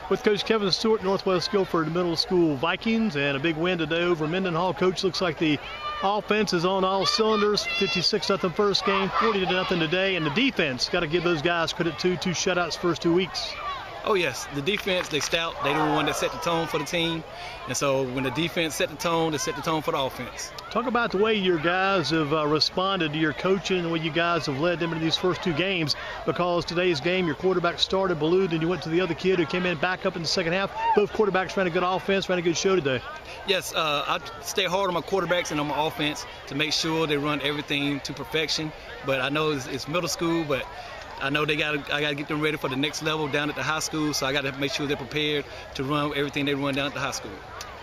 With Coach Kevin Stewart, Northwest Guilford Middle School Vikings, and a big win today over Mendenhall. Coach, looks like the offense is on all cylinders. 56-0 first game, 40-0 today, and the defense, got to give those guys credit too. 2 shutouts first 2 weeks. Oh yes, the defense, they stout. They the one that set the tone for the team. And so when the defense set the tone, they set the tone for the offense. Talk about the way your guys have responded to your coaching and the way you guys have led them into these first 2 games, because today's game, your quarterback started, Ballou, then you went to the other kid who came in back up in the second half. Both quarterbacks ran a good offense, ran a good show today. Yes, I stay hard on my quarterbacks and on my offense to make sure they run everything to perfection. But I know it's middle school, but I know I got to get them ready for the next level down at the high school, so I got to make sure they're prepared to run everything they run down at the high school.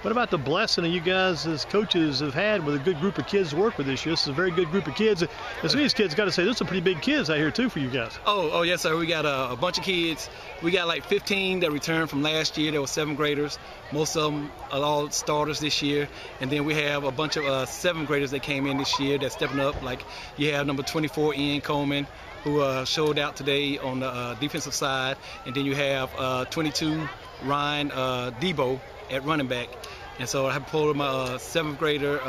What about the blessing that you guys as coaches have had with a good group of kids to work with this year? This is a very good group of kids. As these kids, got to say, there's some pretty big kids out here too for you guys. Oh yes, sir. We got a bunch of kids. We got like 15 that returned from last year. There were 7th graders. Most of them are all starters this year. And then we have a bunch of 7th graders that came in this year that's stepping up. Like you have number 24, Ian Coleman, who showed out today on the defensive side. And then you have 22, Ryan Debo at running back. And so I have pulled my 7th grader,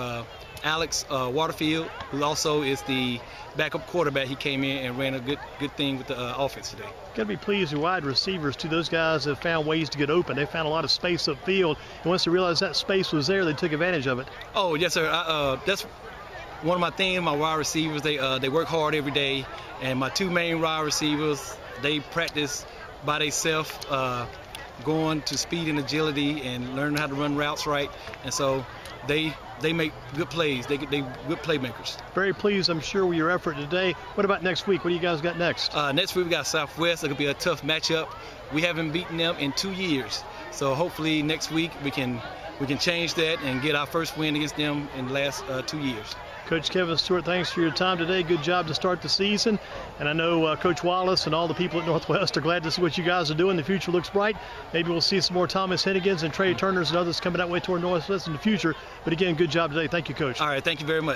Alex Waterfield, who also is the backup quarterback. He came in and ran a good thing with the offense today. Got to be pleased with wide receivers too. Those guys have found ways to get open. They found a lot of space upfield, and once they realized that space was there, they took advantage of it. Oh yes, sir. That's one of my things. My wide receivers, they work hard every day, and my 2 main wide receivers, they practice by themselves. Going to speed and agility and learning how to run routes right, and so they make good plays. They good playmakers. Very pleased, I'm sure, with your effort today. What about next week? What do you guys got next? Next week we got Southwest. It'll be a tough matchup. We haven't beaten them in 2 years, so hopefully next week we can change that and get our first win against them in the last 2 years. Coach Kevin Stewart, thanks for your time today. Good job to start the season. And I know Coach Wallace and all the people at Northwest are glad to see what you guys are doing. The future looks bright. Maybe we'll see some more Thomas Hennigans and Trey Turners and others coming that way toward Northwest in the future. But again, good job today. Thank you, Coach. All right, thank you very much.